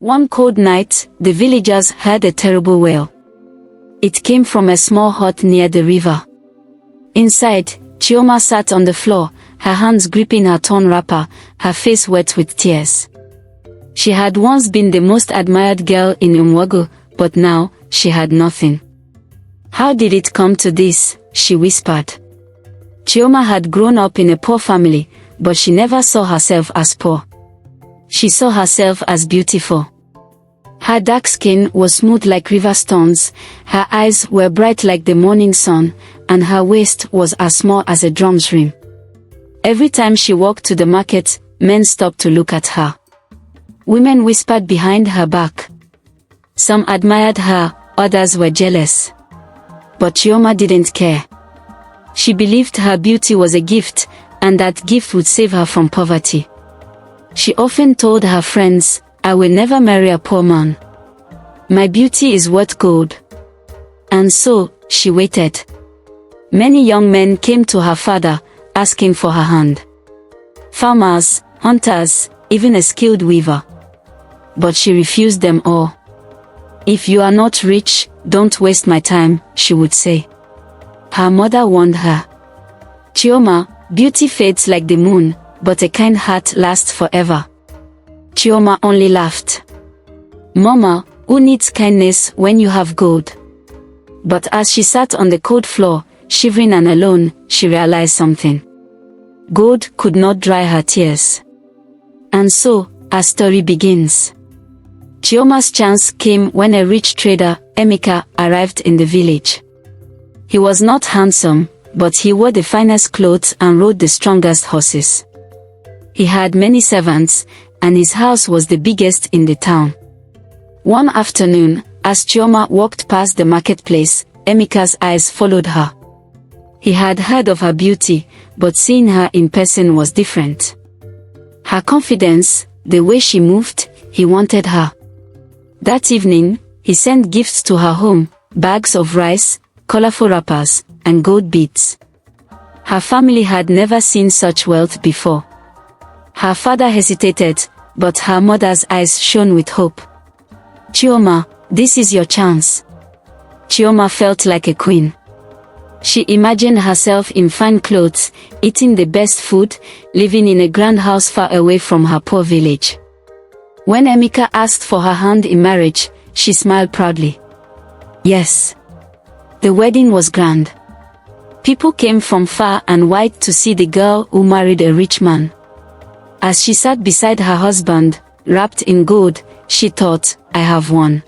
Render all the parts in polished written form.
One cold night, the villagers heard a terrible wail. It came from a small hut near the river. Inside, Chioma sat on the floor, her hands gripping her torn wrapper, her face wet with tears. She had once been the most admired girl in Umwago, but now, she had nothing. "How did it come to this?" she whispered. Chioma had grown up in a poor family, but she never saw herself as poor. She saw herself as beautiful. Her dark skin was smooth like river stones, her eyes were bright like the morning sun, and her waist was as small as a drum's rim. Every time she walked to the market, men stopped to look at her. Women whispered behind her back. Some admired her, others were jealous. But Chioma didn't care. She believed her beauty was a gift, and that gift would save her from poverty. She often told her friends, "I will never marry a poor man. My beauty is worth gold." And so, she waited. Many young men came to her father, asking for her hand. Farmers, hunters, even a skilled weaver. But she refused them all. "If you are not rich, don't waste my time," she would say. Her mother warned her. "Chioma, beauty fades like the moon, but a kind heart lasts forever." Chioma only laughed. "Mama, who needs kindness when you have gold?" But as she sat on the cold floor, shivering and alone, she realized something. Gold could not dry her tears. And so, our story begins. Chioma's chance came when a rich trader, Emeka, arrived in the village. He was not handsome, but he wore the finest clothes and rode the strongest horses. He had many servants, and his house was the biggest in the town. One afternoon, as Chioma walked past the marketplace, Emeka's eyes followed her. He had heard of her beauty, but seeing her in person was different. Her confidence, the way she moved, he wanted her. That evening, he sent gifts to her home, bags of rice, colorful wrappers, and gold beads. Her family had never seen such wealth before. Her father hesitated, but her mother's eyes shone with hope. "Chioma, this is your chance." Chioma felt like a queen. She imagined herself in fine clothes, eating the best food, living in a grand house far away from her poor village. When Emeka asked for her hand in marriage, she smiled proudly. Yes. The wedding was grand. People came from far and wide to see the girl who married a rich man. As she sat beside her husband, wrapped in gold, she thought, "I have won."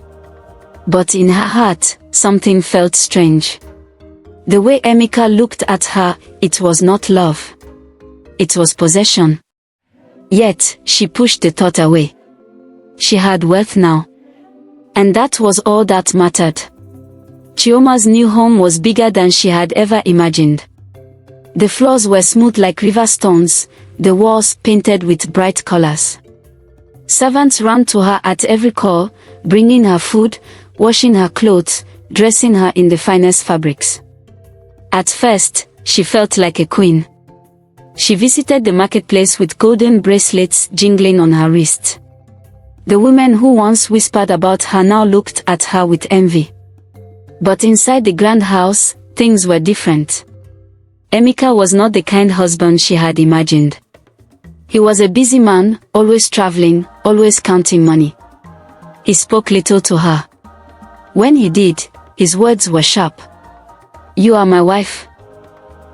But in her heart, something felt strange. The way Emeka looked at her, it was not love. It was possession. Yet, she pushed the thought away. She had wealth now. And that was all that mattered. Chioma's new home was bigger than she had ever imagined. The floors were smooth like river stones, the walls painted with bright colors. Servants ran to her at every call, bringing her food, washing her clothes, dressing her in the finest fabrics. At first, she felt like a queen. She visited the marketplace with golden bracelets jingling on her wrist. The women who once whispered about her now looked at her with envy. But inside the grand house, things were different. Emeka was not the kind husband she had imagined. He was a busy man, always traveling, always counting money. He spoke little to her. When he did, his words were sharp. "You are my wife.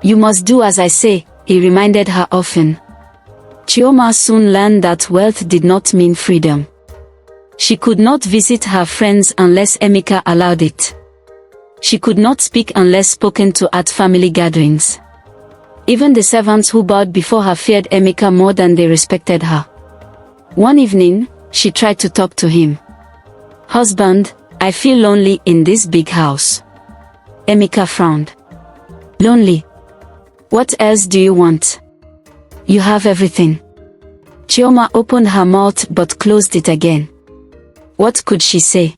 You must do as I say," he reminded her often. Chioma soon learned that wealth did not mean freedom. She could not visit her friends unless Emeka allowed it. She could not speak unless spoken to at family gatherings. Even the servants who bowed before her feared Emeka more than they respected her. One evening, she tried to talk to him. "Husband, I feel lonely in this big house." Emeka frowned. "Lonely? What else do you want? You have everything." Chioma opened her mouth but closed it again. What could she say?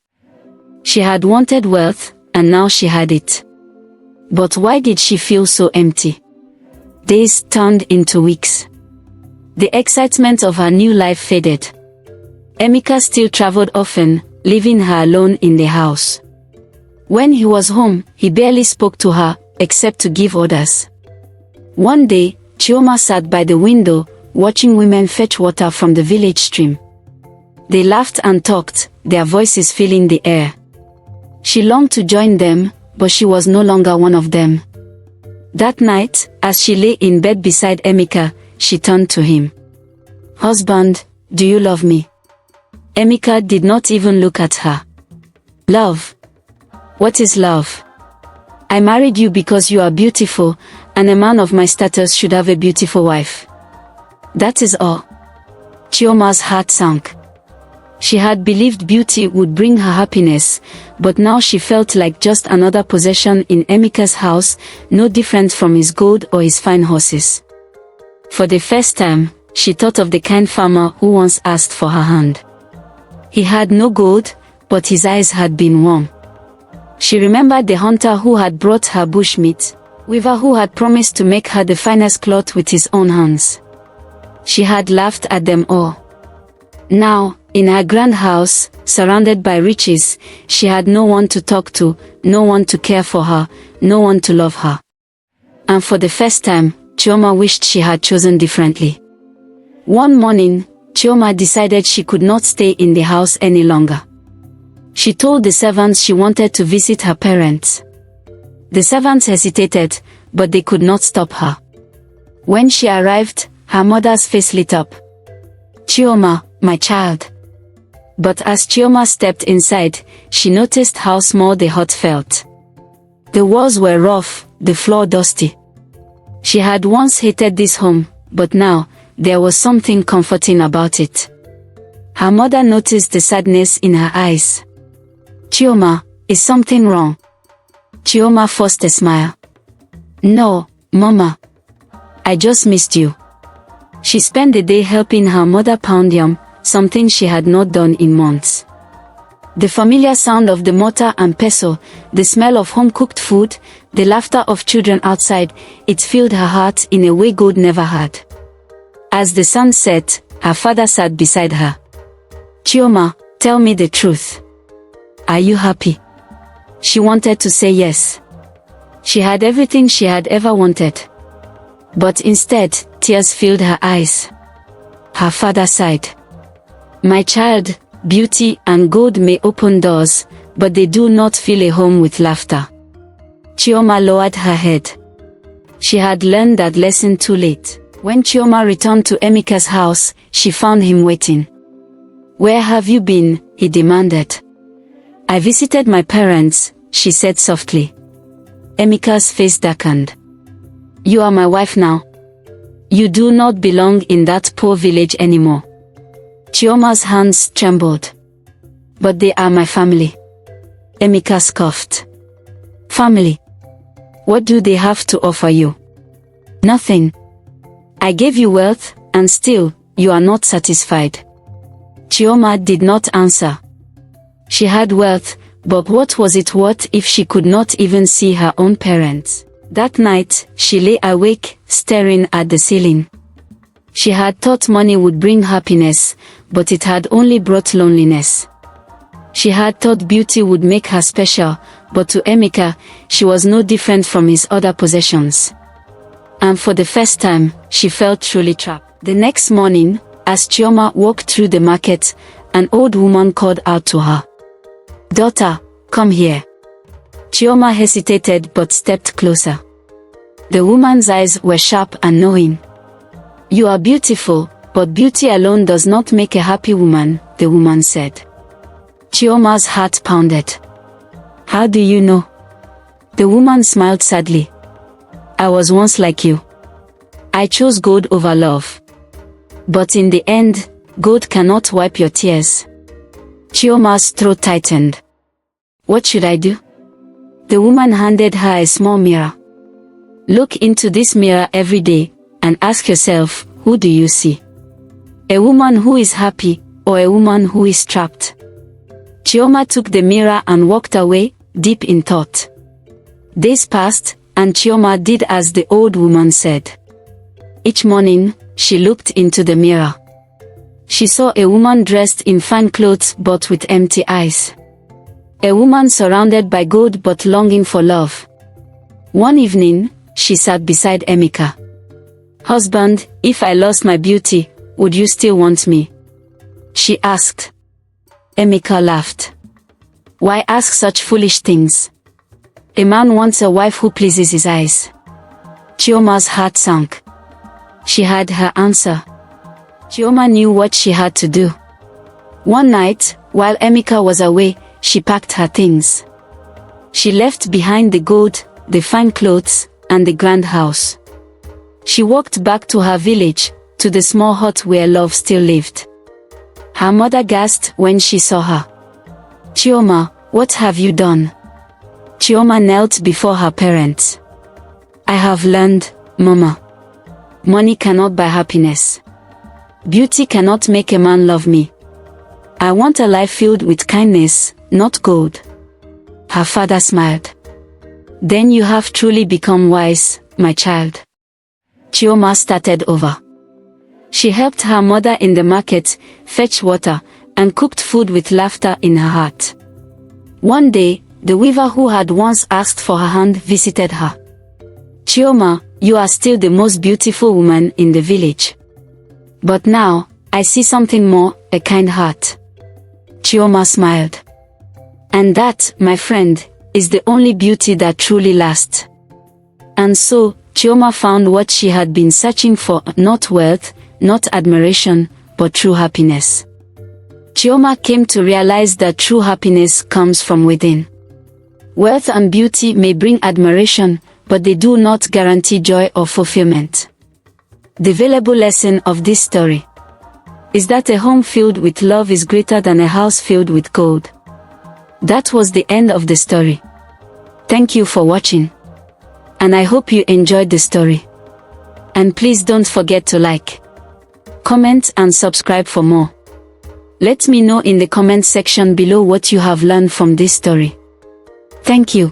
She had wanted wealth, and now she had it. But why did she feel so empty? Days turned into weeks. The excitement of her new life faded. Emeka still traveled often, leaving her alone in the house. When he was home, he barely spoke to her, except to give orders. One day, Chioma sat by the window, watching women fetch water from the village stream. They laughed and talked, their voices filling the air. She longed to join them, but she was no longer one of them. That night, as she lay in bed beside Emeka, she turned to him. "Husband, do you love me?" Emeka did not even look at her. "Love? What is love? I married you because you are beautiful, and a man of my status should have a beautiful wife. That is all." Chioma's heart sank. She had believed beauty would bring her happiness, but now she felt like just another possession in Emeka's house, no different from his gold or his fine horses. For the first time, she thought of the kind farmer who once asked for her hand. He had no gold, but his eyes had been warm. She remembered the hunter who had brought her bush meat, weaver who had promised to make her the finest cloth with his own hands. She had laughed at them all. Now, in her grand house, surrounded by riches, she had no one to talk to, no one to care for her, no one to love her. And for the first time, Chioma wished she had chosen differently. One morning, Chioma decided she could not stay in the house any longer. She told the servants she wanted to visit her parents. The servants hesitated, but they could not stop her. When she arrived, her mother's face lit up. "Chioma, my child." But as Chioma stepped inside, she noticed how small the hut felt. The walls were rough, the floor dusty. She had once hated this home, but now, there was something comforting about it. Her mother noticed the sadness in her eyes. "Chioma, is something wrong?" Chioma forced a smile. "No, Mama. I just missed you." She spent the day helping her mother pound yam, something she had not done in months. The familiar sound of the mortar and pestle, the smell of home-cooked food, the laughter of children outside, it filled her heart in a way God never had. As the sun set, her father sat beside her. "Chioma, tell me the truth. Are you happy?" She wanted to say yes. She had everything she had ever wanted. But instead, tears filled her eyes. Her father sighed. "My child, beauty and gold may open doors, but they do not fill a home with laughter." Chioma lowered her head. She had learned that lesson too late. When Chioma returned to Emeka's house, she found him waiting. "Where have you been?" he demanded. "I visited my parents," she said softly. Emeka's face darkened. "You are my wife now. You do not belong in that poor village anymore." Chioma's hands trembled. "But they are my family." Emeka scoffed. "Family? What do they have to offer you?" "Nothing. I gave you wealth, and still, you are not satisfied." Chioma did not answer. She had wealth, but what was it worth if she could not even see her own parents? That night, she lay awake, staring at the ceiling. She had thought money would bring happiness, but it had only brought loneliness. She had thought beauty would make her special, but to Emeka, she was no different from his other possessions. And for the first time, she felt truly trapped. The next morning, as Chioma walked through the market, an old woman called out to her. "Daughter, come here." Chioma hesitated but stepped closer. The woman's eyes were sharp and knowing. "You are beautiful, but beauty alone does not make a happy woman," the woman said. Chioma's heart pounded. "How do you know?" The woman smiled sadly. "I was once like you. I chose gold over love. But in the end, gold cannot wipe your tears." Chioma's throat tightened. "What should I do?" The woman handed her a small mirror. "Look into this mirror every day, and ask yourself, who do you see? A woman who is happy, or a woman who is trapped?" Chioma took the mirror and walked away, deep in thought. Days passed, and Chioma did as the old woman said. Each morning, she looked into the mirror. She saw a woman dressed in fine clothes but with empty eyes. A woman surrounded by gold but longing for love. One evening, she sat beside Emeka. "Husband, if I lost my beauty, would you still want me?" she asked. Emeka laughed. "Why ask such foolish things? A man wants a wife who pleases his eyes." Chioma's heart sank. She had her answer. Chioma knew what she had to do. One night, while Emeka was away, she packed her things. She left behind the gold, the fine clothes, and the grand house. She walked back to her village, to the small hut where love still lived. Her mother gasped when she saw her. "Chioma, what have you done?" Chioma knelt before her parents. "I have learned, Mama. Money cannot buy happiness. Beauty cannot make a man love me. I want a life filled with kindness, not gold." Her father smiled. "Then you have truly become wise, my child." Chioma started over. She helped her mother in the market, fetched water, and cooked food with laughter in her heart. One day, the weaver who had once asked for her hand visited her. "Chioma, you are still the most beautiful woman in the village. But now, I see something more, a kind heart." Chioma smiled. "And that, my friend, is the only beauty that truly lasts." And so, Chioma found what she had been searching for, not wealth, not admiration, but true happiness. Chioma came to realize that true happiness comes from within. Wealth and beauty may bring admiration, but they do not guarantee joy or fulfillment. The valuable lesson of this story is that a home filled with love is greater than a house filled with gold. That was the end of the story. Thank you for watching. And I hope you enjoyed the story. And please don't forget to like, comment and subscribe for more. Let me know in the comment section below what you have learned from this story. Thank you.